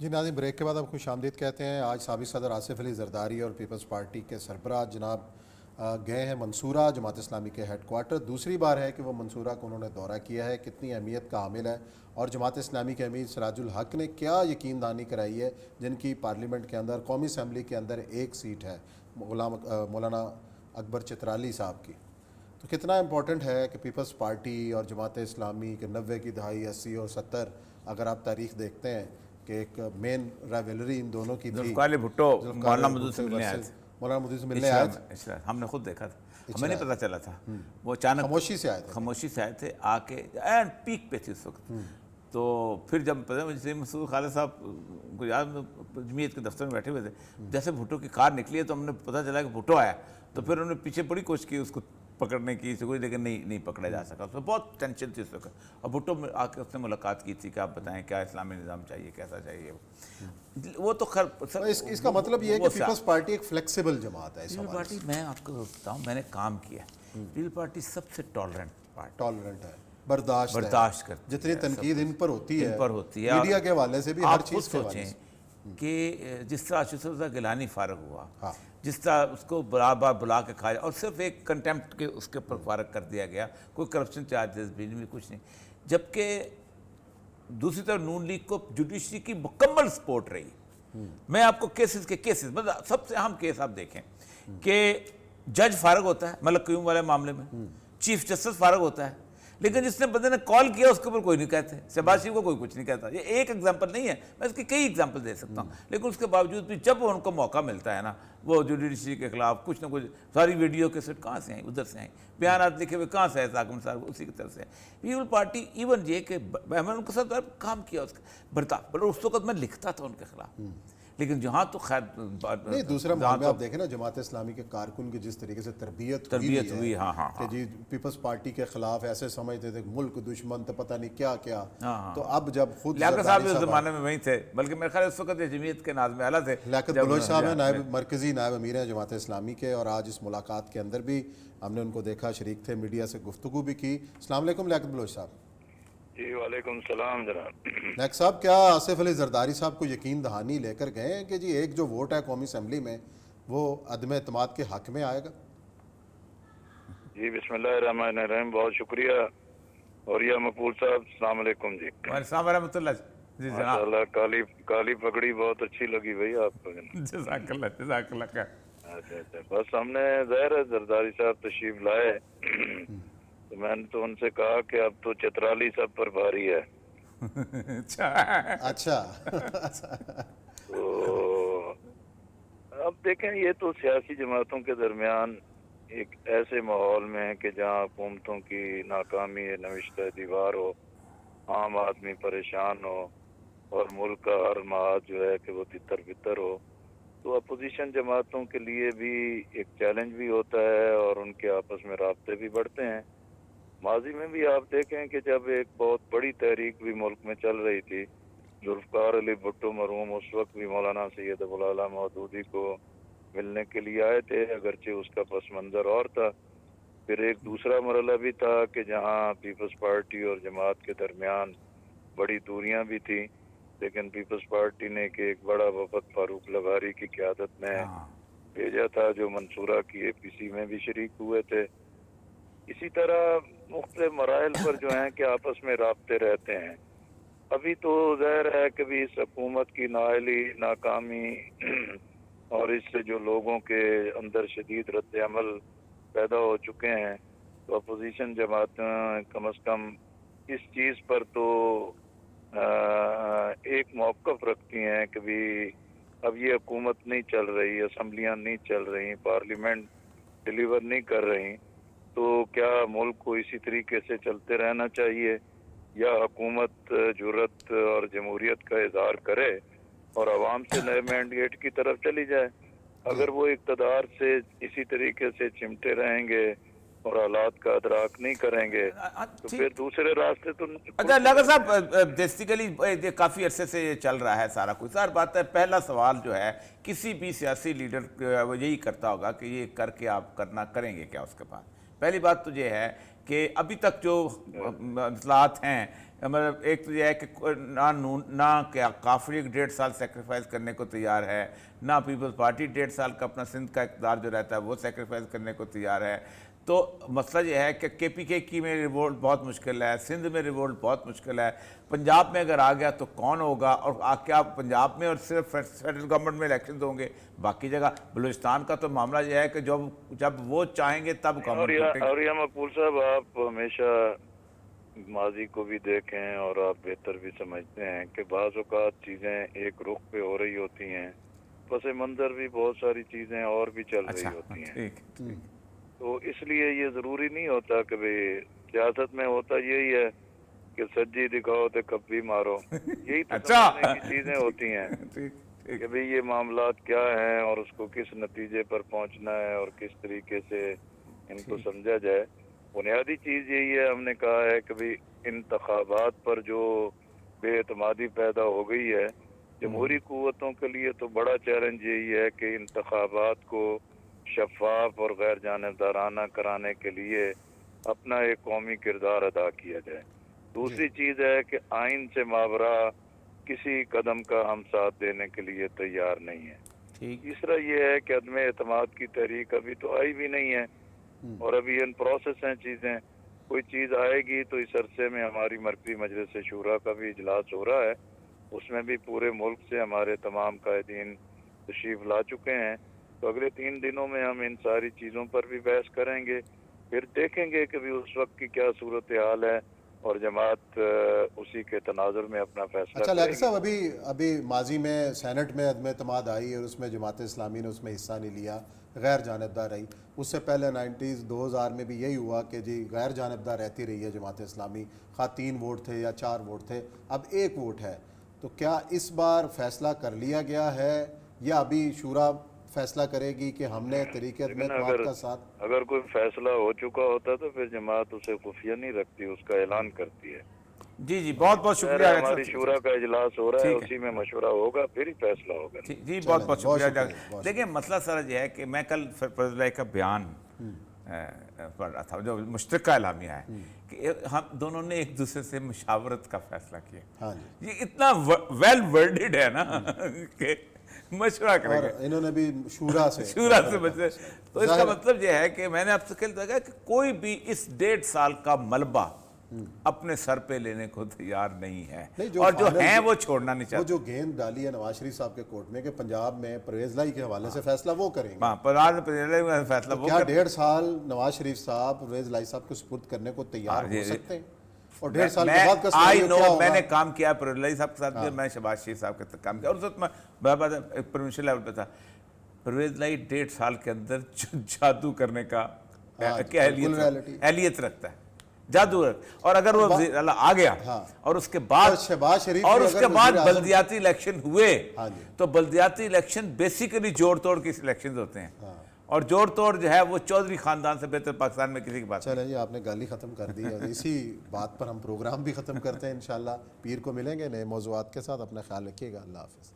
जी नाज़रीन, ब्रेक के बाद आप खुशामदीद कहते हैं। आज साबिक़ सदर आसिफ अली ज़रदारी और पीपल्स पार्टी के सरबराह जनाब गए हैं मंसूरा जमात इस्लामी के हेड क्वार्टर। दूसरी बार है कि वो मंसूरा को उन्होंने दौरा किया है। कितनी अहमियत का हामिल है और जमात इस्लामी के अमीर सिराजुल हक ने क्या यकीन दहानी कराई है, जिनकी पार्लियामेंट के अंदर कौमी असम्बली के अंदर एक सीट है मौलाना अकबर चित्राली साहब की। तो कितना इम्पोर्टेंट है कि पीपल्स पार्टी और जमात इस्लामी के 90 की दहाई, 80 और 70 अगर आप तारीख़ देखते हैं कि एक मेन राइवलरी इन दोनों की थी। भुट्टो मौलाना मौदूद से मिलने आए थे। मौलाना मौदूद से मिलने आए थे, हमने खुद देखा था, हमें नहीं पता चला था। वो अचानक खामोशी से आए थे आके एंड पीक पे थी उस वक्त। तो फिर जब पता मुझे मसूद खालिद साहब गुजरात में जमीयत के दफ्तर में बैठे हुए थे, जैसे भुट्टो की कार निकली है तो हमने पता चला कि भुट्टो आया। तो फिर उन्होंने पीछे बड़ी कोशिश की उसको पकड़ने की, लेकिन नहीं पकड़ा जा सका। उसमें बहुत टेंशन थी उस वक्त। और भुट्टो में आके उसने मुलाकात की थी कि आप बताएं क्या इस्लामी निज़ाम चाहिए, कैसा चाहिए। वो तो खैर इसका मतलब ये है कि पीपल्स पार्टी एक फ्लेक्सिबल जमात है। पीपल्स पार्टी, मैं आपको बताऊं, मैंने काम किया, पीपल्स पार्टी सबसे टॉलरेंट है, बर्दाश्त करती, जितनी तनकीद इन पर होती है मीडिया के हवाले से भी, हर चीज़ के हवाले से। कि जिस तरह अशरफ गिलानी फारग हुआ, जिस तरह उसको बार बुला के खाया और सिर्फ एक कंटेम्प्ट के उसके ऊपर फारग कर दिया गया, कोई करप्शन चार्जेस भी नहीं, कुछ नहीं। जबकि दूसरी तरफ नून लीग को जुडिशरी की मुकम्मल सपोर्ट रही। मैं आपको केसेस मतलब सबसे अहम केस आप देखें कि जज फारग होता है मलक क्यूम वाले मामले में, चीफ जस्टिस फारग होता है, लेकिन जिसने बंदे ने कॉल किया उसके ऊपर कोई नहीं कहते, शहबाज शरीफ को कोई कुछ नहीं कहता। ये एक एग्जांपल नहीं है, मैं इसके कई एग्जांपल दे सकता हूँ। लेकिन उसके बावजूद भी जब उनको मौका मिलता है ना, वो जुडिशरी के खिलाफ कुछ ना कुछ, सारी वीडियो के सेट कहाँ से आई, उधर से आई, बयान लिखे हुए कहाँ से आए, साकिब साहब उसी की तरफ से। पीपल पार्टी इवन ये कि मैंने उनके साथ काम किया, उसका बर्ताव, उस वक्त मैं लिखता था उनके खिलाफ। लेकिन जहाँ तो खैर नहीं, दूसरा मामला आप देखें ना, जमात इस्लामी के कारकुन की जिस तरीके से तरबियत हुई, हाँ, कि जी पीपल्स पार्टी के खिलाफ ऐसे समझते थे मुल्क दुश्मन, तो पता नहीं क्या क्या। तो अब जब खुद लियाकत साहब उस ज़माने में वहीं थे, बल्कि मेरे ख्याल उस वक्त जमीयत के नाज़िम आला थे। लियाकत बलोच साहब हैं, मरकज़ी नायब अमीर हैं जमात इस्लामी के, और आज इस मुलाकात के अंदर भी हमने उनको देखा, शरीक थे, मीडिया से गुफ्तगू भी की। अस्सलाम वालेकुम लियाकत बलोच साहब। जी वालेकुम सलाम जनाब। लियाकत साहब, क्या आसिफ अली ज़रदारी साहब को यकीन दहानी लेकर गए हैं कि जी एक जो वोट है कौमी असम्बली में वो अदम एतमाद के हक में आएगा? जी बिस्मिल्लाहिर्रहमानिर्रहीम, बहुत शुक्रिया। और या मकबूल साहब, अस्सलाम वालेकुम जी। जी माशाल्लाह, काली पगड़ी बहुत अच्छी लगी भाई आपको। जज़ाकल्लाह। अच्छा, बस हमने ज़ाहिर है ज़रदारी साहब तशरीफ लाए तो मैंने तो उनसे कहा कि अब तो चित्राली सब पर भारी है। अच्छा। तो अब देखें, ये तो सियासी जमातों के दरमियान एक ऐसे माहौल में है कि जहाँ हुकूमतों की नाकामी नविश्ता दीवार हो, आम आदमी परेशान हो और मुल्क का हर माह जो है कि वो तितर बितर हो, तो अपोजिशन जमातों के लिए भी एक चैलेंज भी होता है और उनके आपस में राब्ते भी बढ़ते हैं। माजी में भी आप देखें कि जब एक बहुत बड़ी तहरीक भी मुल्क में चल रही थी, जुल्फ़कार अली भुट्टो मरहूम उस वक्त भी मौलाना सैयद अबुल आला मौदूदी को मिलने के लिए आए थे, अगरचे उसका पस मंज़र और था। फिर एक दूसरा मरला भी था कि जहां पीपल्स पार्टी और जमात के दरमियान बड़ी दूरियां भी थी, लेकिन पीपल्स पार्टी ने कि एक बड़ा वफद फारूक लवारी की क़यादत में भेजा था, जो मंसूरा की APC में भी शरीक हुए थे। इसी तरह मुख्तलिफ मराइल पर जो हैं कि आपस में राब्ते रहते हैं। अभी तो ज़ाहिर है कि भी इस हुकूमत की नाअहली, नाकामी और इससे जो लोगों के अंदर शदीद रद्द अमल पैदा हो चुके हैं, तो अपोजिशन जमातें कम अज़ कम इस चीज़ पर तो एक मौक़िफ़ रखती हैं कि भी अब ये हुकूमत नहीं चल रही, असम्बलियाँ नहीं चल रही, पार्लियामेंट डिलीवर नहीं कर रही, तो क्या मुल्क को इसी तरीके से चलते रहना चाहिए या हुकूमत जुर्रत और जमहूरियत का इज़हार करे और आवाम से नए मैंडेट की तरफ चली जाए? अगर वो इक़्तिदार से इसी तरीके से चिमटे रहेंगे और हालात का अदराक नहीं करेंगे तो फिर दूसरे रास्ते तो। अच्छा लियाकत साहब, बेसिकली काफ़ी अरसे से ये चल रहा है सारा कुछ। सारी बात है, पहला सवाल जो है किसी भी सियासी लीडर वो यही करता होगा कि ये करके आप करेंगे क्या उसके बाद। पहली बात तो ये है کہ ابھی تک جو اصلاحات ہیں، مطلب ایک تو یہ ہے کہ نہ کافری 1.5 سال سیکریفائز کرنے کو تیار ہے، نہ پیپلز پارٹی 1.5 سال کا اپنا سندھ کا اقتدار جو رہتا ہے وہ سیکریفائز کرنے کو تیار ہے. تو مسئلہ یہ ہے کہ KPK کی میں ریوولٹ بہت مشکل ہے، سندھ میں ریوولٹ بہت مشکل ہے، پنجاب میں اگر آ گیا تو کون ہوگا، اور کیا پنجاب میں اور صرف فیڈرل گورنمنٹ میں الیکشنز ہوں گے، باقی جگہ بلوچستان کا تو معاملہ یہ ہے کہ جب وہ چاہیں گے تب گورنمنٹ. اور یہ مقبول صاحب، آپ ہمیشہ ماضی کو بھی دیکھیں اور آپ بہتر بھی سمجھتے ہیں کہ بعض اوقات چیزیں ایک رخ پہ ہو رہی ہوتی ہیں، پس منظر بھی بہت ساری چیزیں اور بھی چل رہی ہوتی ہیں. تو اس لیے یہ ضروری نہیں ہوتا کہ بھئی سیاست میں ہوتا یہی ہے کہ سجی دکھاؤ تو کبھی مارو، یہی تو سمجھنے کی چیزیں ہوتی ہیں کہ بھئی یہ معاملات کیا ہیں اور اس کو کس نتیجے پر پہنچنا ہے اور کس طریقے سے ان کو سمجھا جائے. بنیادی چیز یہی ہے، ہم نے کہا ہے کہ بھئی انتخابات پر جو بے اعتمادی پیدا ہو گئی ہے جمہوری قوتوں کے لیے، تو بڑا چیلنج یہی ہے کہ انتخابات کو شفاف اور غیر جانبدارانہ کرانے کے لیے اپنا ایک قومی کردار ادا کیا جائے. دوسری چیز ہے کہ آئین سے ماورا کسی قدم کا ہم ساتھ دینے کے لیے تیار نہیں ہے. تیسرا یہ ہے کہ عدم اعتماد کی تحریک ابھی تو آئی بھی نہیں ہے اور ابھی ان پروسیس ہیں چیزیں. کوئی چیز آئے گی تو اس عرصے میں ہماری مرکزی مجلس شورا کا بھی اجلاس ہو رہا ہے، اس میں بھی پورے ملک سے ہمارے تمام قائدین تشریف لا چکے ہیں. تو اگلے 3 دنوں میں ہم ان ساری چیزوں پر بھی بحث کریں گے، پھر دیکھیں گے کہ بھی اس وقت کی کیا صورتحال ہے اور جماعت اسی کے تناظر میں اپنا فیصلہ اچھا کرے لیاقت گی. صاحب، ابھی ماضی میں سینٹ میں عدم اعتماد آئی اور اس میں جماعت اسلامی نے اس میں حصہ نہیں لیا، غیر جانبدار رہی. اس سے پہلے 2000 میں بھی یہی ہوا کہ جی غیر جانبدار رہتی رہی ہے جماعت اسلامی، خواہ 3 ووٹ تھے یا 4 ووٹ تھے، اب 1 ووٹ ہے. تو کیا اس بار فیصلہ کر لیا گیا ہے یا ابھی شورا فیصلہ کرے گی کہ ہم نے طریقے عدم اعتماد کا ساتھ؟ اگر کوئی فیصلہ ہو چکا ہوتا تو پھر جماعت اسے خفیہ نہیں رکھتی، اس کا اعلان کرتی ہے. جی بہت بہت شکریہ. ہماری شورا کا اجلاس ہو رہا ہے، اسی میں مشورہ ہوگا پھر ہی فیصلہ ہوگا. جی بہت بہت شکریہ. دیکھیں مسئلہ سر یہ ہے کہ میں کل فیض کا بیان پڑھ رہا تھا جو مشترکہ اعلامیہ ہے کہ ہم دونوں نے ایک دوسرے سے مشاورت کا فیصلہ کیا. یہ اتنا ویل ورڈڈ ہے نا کہ مشورہ کریں گے، انہوں نے بھی شورا سے بچے. تو اس کا مطلب یہ ہے کہ میں نے آپ سے کہا تھا کہ کوئی بھی اس 1.5 سال کا ملبہ اپنے سر پہ لینے کو تیار نہیں ہے، اور جو ہیں وہ چھوڑنا نہیں چاہتے. وہ جو گیند ڈالی ہے نواز شریف صاحب کے کورٹ میں کہ پنجاب میں پرویز لائی کے حوالے سے فیصلہ وہ کریں گے. فیصلہ وہ کیا 1.5 سال نواز شریف صاحب پرویز لائی صاحب کو سپرد کرنے کو تیار ہو سکتے ہیں؟ اور 1.5 سال کے بعد کا سیناریو کیا ہوگا؟ میں نے کام کیا پرویز لائی صاحب کے ساتھ بھی، میں شہباز شریف صاحب کے ساتھ کام کیا، اور اس وقت میں پروونشل لیول پہ تھا. پرویز لائی 1.5 سال کے اندر جادو کرنے کا اہلیت رکھتا ہے، جادو. اور اگر وہ وزیر اعلیٰ آ گیا اور اس کے بعد شہباز شریف اور اس کے بعد بلدیاتی الیکشن ہوئے، تو بلدیاتی الیکشن بیسیکلی جوڑ توڑ کی الیکشنز ہوتے ہیں، اور جوڑ توڑ جو ہے وہ چودھری خاندان سے بہتر پاکستان میں کسی کی بات. چلیں جی، آپ نے گالی ختم کر دی اور اسی بات پر ہم پروگرام بھی ختم کرتے ہیں. انشاءاللہ پیر کو ملیں گے نئے موضوعات کے ساتھ. اپنا خیال رکھیے گا. اللہ حافظ.